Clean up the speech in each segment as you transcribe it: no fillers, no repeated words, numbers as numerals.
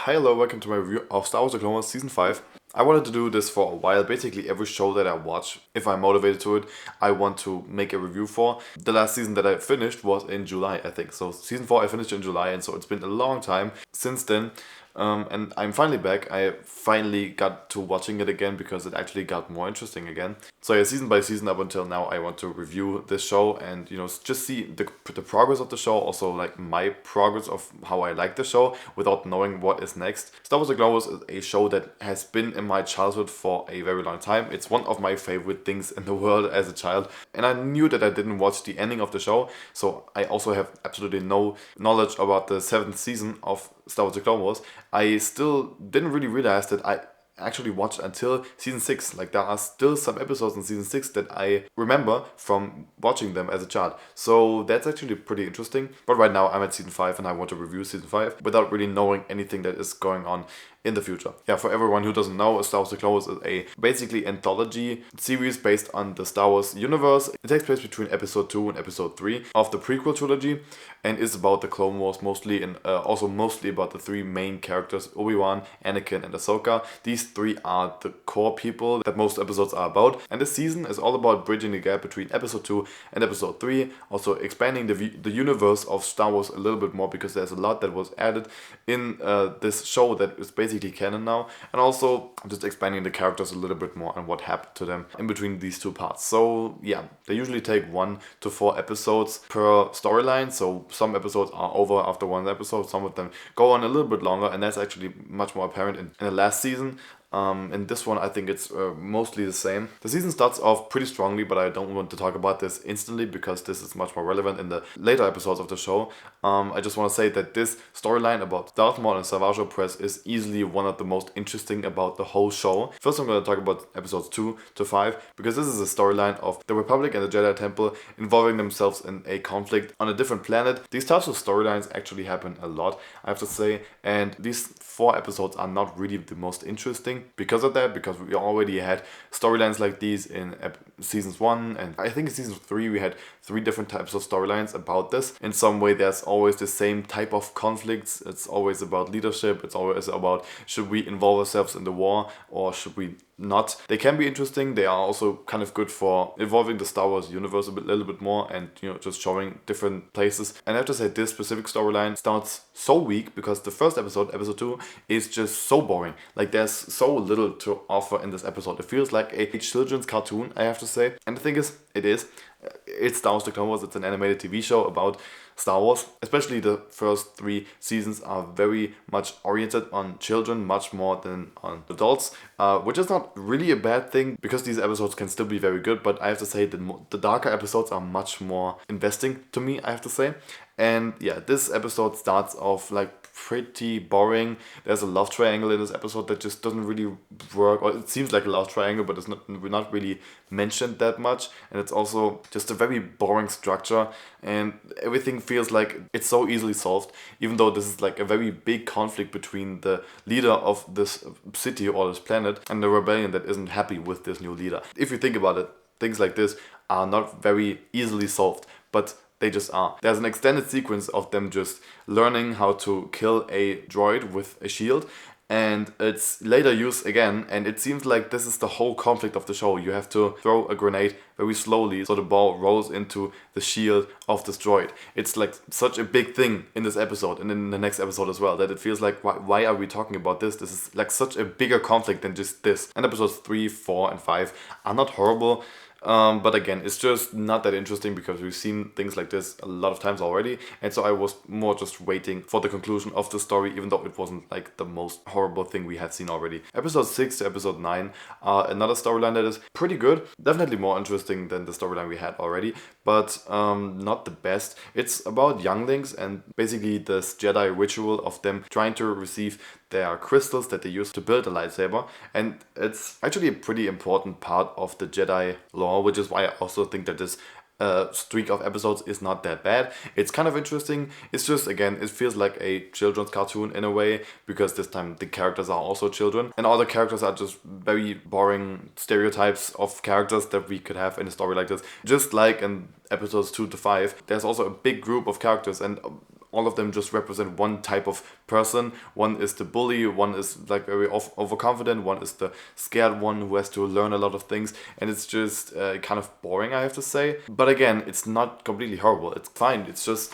Hi, hello, welcome to my review of Star Wars The Clone Wars Season 5. I wanted to do this for a while. Basically, every show that I watch, if I'm motivated to it, I want to make a review for. The last season that I finished was in July, I think. So Season 4 I finished in July, and so it's been a long time since then. And I'm finally back. I finally got to watching it again because it actually got more interesting again. So yeah, season by season up until now, I want to review this show and just see the progress of the show. Also like my progress of how I like the show without knowing what is next. Star Wars: The Clone Wars is a show that has been in my childhood for a very long time. It's one of my favorite things in the world as a child, and I knew that I didn't watch the ending of the show, so I also have absolutely no knowledge about the 7th season of Star Wars: The Clone Wars. I still didn't really realize that I actually watched until season 6. Like, there are still some episodes in season 6 that I remember from watching them as a child. So that's actually pretty interesting. But right now I'm at season 5 and I want to review season 5 without really knowing anything that is going on in the future. Yeah, for everyone who doesn't know, Star Wars: The Clone Wars is a basically anthology series based on the Star Wars universe. It takes place between episode 2 and episode 3 of the prequel trilogy and is about the Clone Wars mostly, and also mostly about the three main characters, Obi-Wan, Anakin, and Ahsoka. These three are the core people that most episodes are about, and this season is all about bridging the gap between episode 2 and episode 3, also expanding the universe of Star Wars a little bit more because there's a lot that was added in this show that is basically canon now, and also just expanding the characters a little bit more and what happened to them in between these two parts. So yeah, they usually take 1 to 4 episodes per storyline, so some episodes are over after one episode, some of them go on a little bit longer, and that's actually much more apparent in the last season. In this one, I think it's mostly the same. The season starts off pretty strongly, but I don't want to talk about this instantly because this is much more relevant in the later episodes of the show. I just want to say that this storyline about Darth Maul and Savage Opress is easily one of the most interesting about the whole show. First, I'm going to talk about episodes 2 to 5 because this is a storyline of the Republic and the Jedi Temple involving themselves in a conflict on a different planet. These types of storylines actually happen a lot, I have to say, and these 4 episodes are not really the most interesting because of that, because we already had storylines like these in seasons 1, and I think in season 3 we had 3 different types of storylines about this. In some way there's always the same type of conflicts. It's always about leadership, it's always about should we involve ourselves in the war or should we not. They can be interesting. They are also kind of good for evolving the Star Wars universe a little bit more and just showing different places. And I have to say, this specific storyline starts so weak because the first episode, episode 2, is just so boring. Like, there's so little to offer in this episode. It feels like a children's cartoon, I have to say. And the thing is, it is. It's Star Wars: The Clone Wars. It's an animated TV show about Star Wars. Especially the first 3 seasons are very much oriented on children, much more than on adults, which is not really a bad thing because these episodes can still be very good. But I have to say the darker episodes are much more investing to me, I have to say. And yeah, this episode starts off like pretty boring. There's a love triangle in this episode that just doesn't really work, or it seems like a love triangle, but it's not really mentioned that much. And it's also just a very boring structure, and everything feels like it's so easily solved, even though this is like a very big conflict between the leader of this city or this planet and the rebellion that isn't happy with this new leader. If you think about it, things like this are not very easily solved, but they just are. There's an extended sequence of them just learning how to kill a droid with a shield, and it's later used again, and it seems like this is the whole conflict of the show. You have to throw a grenade very slowly so the ball rolls into the shield of this droid. It's like such a big thing in this episode and in the next episode as well that it feels like, why are we talking about this? This is like such a bigger conflict than just this. And episodes 3, 4, and 5 are not horrible. But again, it's just not that interesting because we've seen things like this a lot of times already, and so I was more just waiting for the conclusion of the story, even though it wasn't like the most horrible thing we had seen already. Episode 6 to episode 9 are another storyline that is pretty good, definitely more interesting than the storyline we had already, but not the best. It's about younglings and basically this Jedi ritual of them trying to receive their crystals that they use to build a lightsaber, and it's actually a pretty important part of the Jedi lore, which is why I also think that this streak of episodes is not that bad. It's kind of interesting. It's just, again, it feels like a children's cartoon in a way because this time the characters are also children and all the characters are just very boring stereotypes of characters that we could have in a story like this. Just like in episodes 2 to 5, there's also a big group of characters, and all of them just represent one type of person. One is the bully, one is like very overconfident, one is the scared one who has to learn a lot of things, and it's just kind of boring, I have to say. But again, it's not completely horrible. It's fine. It's just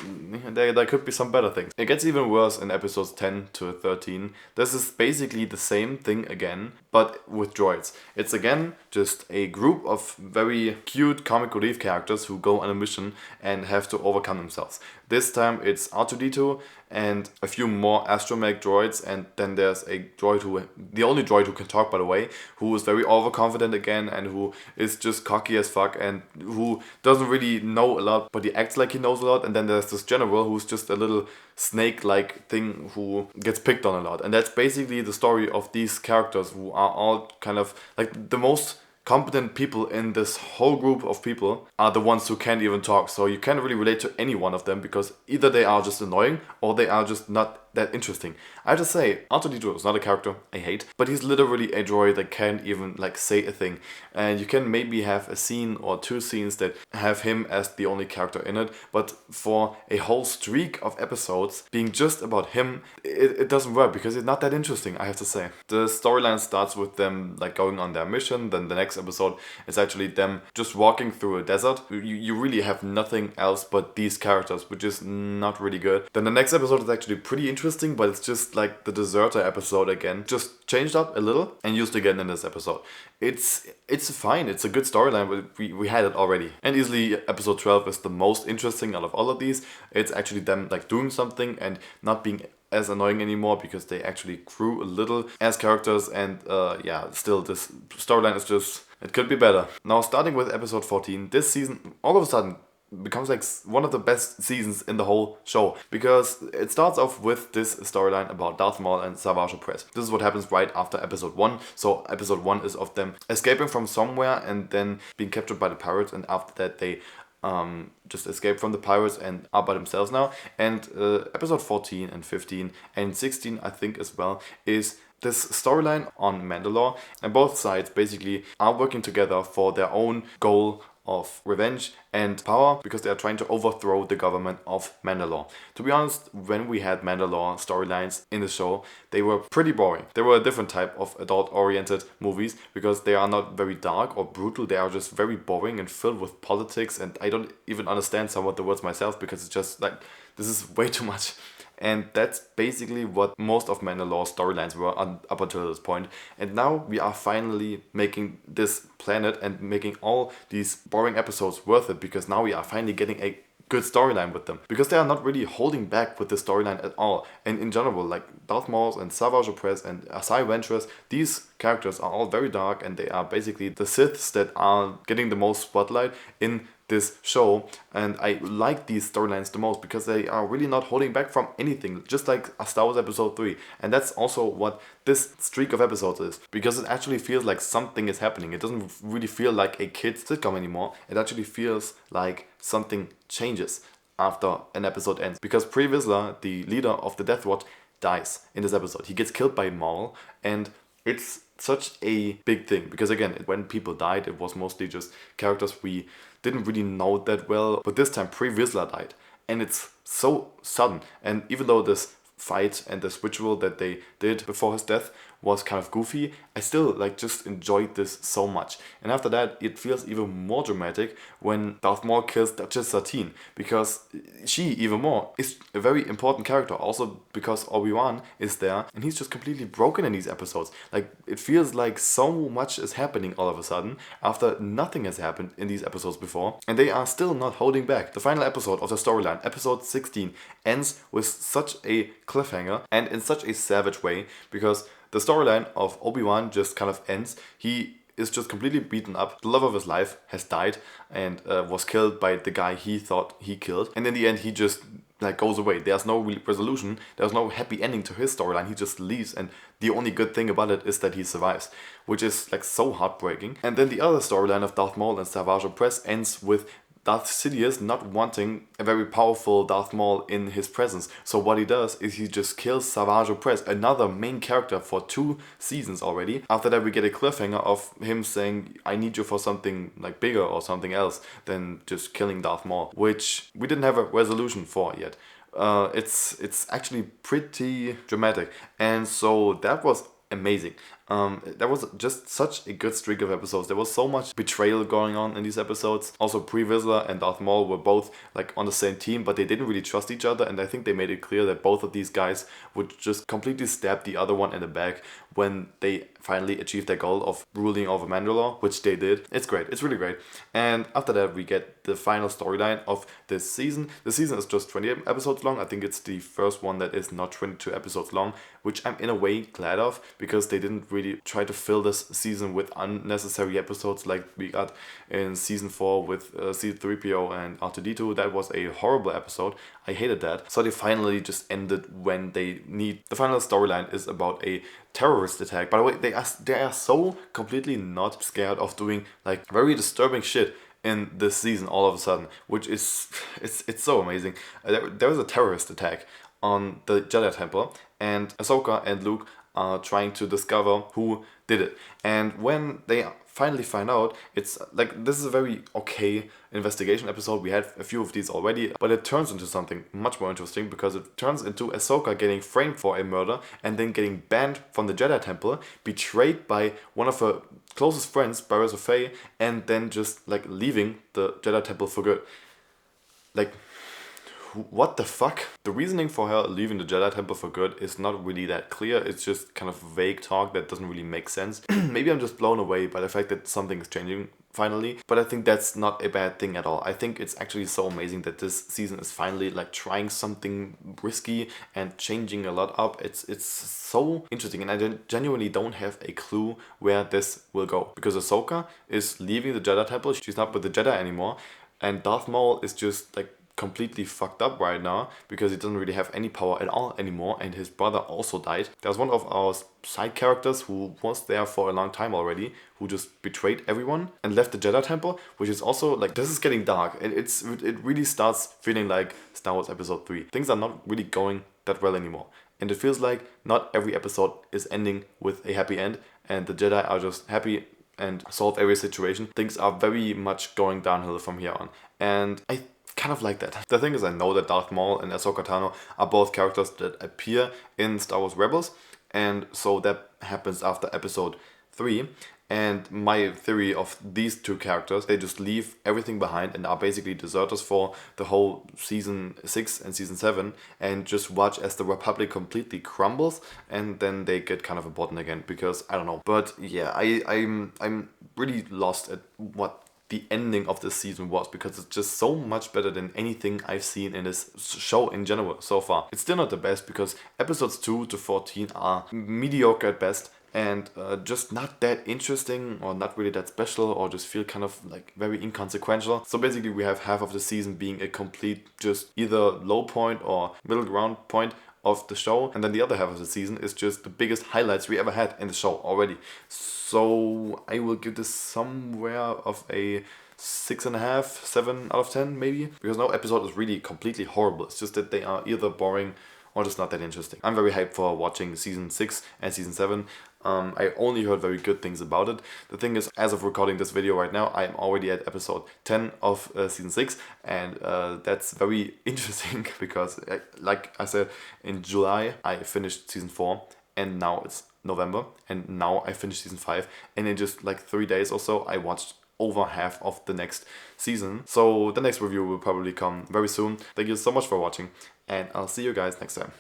there could be some better things. It gets even worse in episodes 10 to 13. This is basically the same thing again, but with droids. It's again just a group of very cute comic relief characters who go on a mission and have to overcome themselves. This time it's R2-D2 and a few more astromech droids, and then there's a droid the only droid who can talk, by the way, who is very overconfident again and who is just cocky as fuck and who doesn't really know a lot, but he acts like he knows a lot. And then there's this general who's just a little snake-like thing who gets picked on a lot. And that's basically the story of these characters, who are all kind of like the most competent people in this whole group of people are the ones who can't even talk. So you can't really relate to any one of them, because either they are just annoying or they are just not that interesting. I have to say, R2-D2 is not a character I hate, but he's literally a droid that can't even like say a thing. And you can maybe have a scene or two scenes that have him as the only character in it, but for a whole streak of episodes being just about him, it doesn't work, because it's not that interesting, I have to say. The storyline starts with them like going on their mission. Then the next episode is actually them just walking through a desert. You really have nothing else but these characters, which is not really good. Then the next episode is actually pretty interesting, but it's just like the deserter episode again, just changed up a little and used again in this episode. It's fine, it's a good storyline, but we had it already. And easily episode 12 is the most interesting out of all of these. It's actually them like doing something and not being as annoying anymore, because they actually grew a little as characters. And still this storyline is just, it could be better. Now starting with episode 14, this season all of a sudden becomes like one of the best seasons in the whole show, because it starts off with this storyline about Darth Maul and Savage Opress. This is what happens right after episode 1. So episode 1 is of them escaping from somewhere and then being captured by the pirates, and after that they just escape from the pirates and are by themselves now. And episode 14 and 15 and 16, I think as well, is this storyline on Mandalore, and both sides basically are working together for their own goal of revenge and power, because they are trying to overthrow the government of Mandalore. To be honest, when we had Mandalore storylines in the show, they were pretty boring. They were a different type of adult-oriented movies, because they are not very dark or brutal. They are just very boring and filled with politics, and I don't even understand some of the words myself, because it's just like, this is way too much. And that's basically what most of Mandalore's storylines were up until this point. And now we are finally making this planet and making all these boring episodes worth it, because now we are finally getting a good storyline with them, because they are not really holding back with the storyline at all. And in general, like Darth Maul and Savage Opress and Asai Ventress, these characters are all very dark, and they are basically the Siths that are getting the most spotlight in this show. And I like these storylines the most, because they are really not holding back from anything, just like a Star Wars episode 3. And that's also what this streak of episodes is, because it actually feels like something is happening. It doesn't really feel like a kid's sitcom anymore. It actually feels like something changes after an episode ends, because Pre Vizsla, the leader of the Death Watch, dies in this episode. He gets killed by Maul, and it's such a big thing, because again, when people died, it was mostly just characters we didn't really know that well, but this time Pre Vizsla died, and it's so sudden. And even though this fight and this ritual that they did before his death was kind of goofy, I still just enjoyed this so much. And after that, it feels even more dramatic when Darth Maul kills Duchess Satine, because she even more is a very important character, also because Obi-Wan is there and he's just completely broken in these episodes. It feels like so much is happening all of a sudden after nothing has happened in these episodes before, and they are still not holding back. The final episode of the storyline, episode 16, ends with such a cliffhanger and in such a savage way, because the storyline of Obi-Wan just kind of ends. He is just completely beaten up. The love of his life has died and was killed by the guy he thought he killed. And in the end, he just goes away. There's no real resolution. There's no happy ending to his storyline. He just leaves, and the only good thing about it is that he survives, which is so heartbreaking. And then the other storyline of Darth Maul and Savage Opress ends with Darth Sidious not wanting a very powerful Darth Maul in his presence. So what he does is he just kills Savage Opress, another main character for 2 seasons already. After that, we get a cliffhanger of him saying, I need you for something bigger or something else than just killing Darth Maul, which we didn't have a resolution for yet. It's actually pretty dramatic, and so that was amazing. That was just such a good streak of episodes. There was so much betrayal going on in these episodes. Also, Pre Vizsla and Darth Maul were both like on the same team, but they didn't really trust each other. And I think they made it clear that both of these guys would just completely stab the other one in the back when they finally achieved their goal of ruling over Mandalore, which they did. It's great. It's really great. And after that, we get the final storyline of this season. The season is just 20 episodes long. I think it's the first one that is not 22 episodes long, which I'm in a way glad of, because they didn't really try to fill this season with unnecessary episodes like we got in season 4 with C-3PO and R2-D2. That was a horrible episode. I hated that. So they finally just ended when they need. The final storyline is about a terrorist attack. By the way, they are so completely not scared of doing like very disturbing shit in this season all of a sudden, which is it's so amazing. There was a terrorist attack on the Jedi Temple, and Ahsoka and Luke are trying to discover who did it. And when they finally find out, it's like, this is a very okay investigation episode. We had a few of these already, but it turns into something much more interesting, because it turns into Ahsoka getting framed for a murder and then getting banned from the Jedi Temple, betrayed by one of her closest friends, Barriss Offee, and then just like leaving the Jedi Temple for good. Like, what the fuck? The reasoning for her leaving the Jedi Temple for good is not really that clear. It's just kind of vague talk that doesn't really make sense. Maybe I'm just blown away by the fact that something is changing finally, but I think that's not a bad thing at all. I think it's actually so amazing that this season is finally like trying something risky and changing a lot up. It's so interesting, and I genuinely don't have a clue where this will go, because Ahsoka is leaving the Jedi Temple. She's not with the Jedi anymore, and Darth Maul is just like completely fucked up right now, because he doesn't really have any power at all anymore, and his brother also died. There's one of our side characters who was there for a long time already, who just betrayed everyone and left the Jedi Temple, which is also like, this is getting dark. It really starts feeling like Star Wars Episode 3. Things are not really going that well anymore, and it feels like not every episode is ending with a happy end, and the Jedi are just happy and solve every situation. Things are very much going downhill from here on, and I kind of like that. The thing is, I know that Darth Maul and Ahsoka Tano are both characters that appear in Star Wars Rebels, and so that happens after episode 3. And my theory of these two characters, they just leave everything behind and are basically deserters for the whole season 6 and season 7, and just watch as the Republic completely crumbles, and then they get kind of important again, because I don't know. But yeah, I'm really lost at what the ending of this season was, because it's just so much better than anything I've seen in this show in general so far. It's still not the best, because episodes 2 to 14 are mediocre at best, and just not that interesting, or not really that special, or just feel kind of like very inconsequential. So basically we have half of the season being a complete just either low point or middle ground point of the show, and then the other half of the season is just the biggest highlights we ever had in the show already. So I will give this somewhere of a 6.5, 7 out of 10 maybe, because no episode is really completely horrible. It's just that they are either boring or just not that interesting. I'm very hyped for watching season 6 and season 7. I only heard very good things about it. The thing is, as of recording this video right now, I am already at episode 10 of season 6, and that's very interesting, because like I said, in July I finished season 4, and now it's November, and now I finished season 5, and in just like 3 days or so I watched over half of the next season. So the next review will probably come very soon. Thank you so much for watching, and I'll see you guys next time.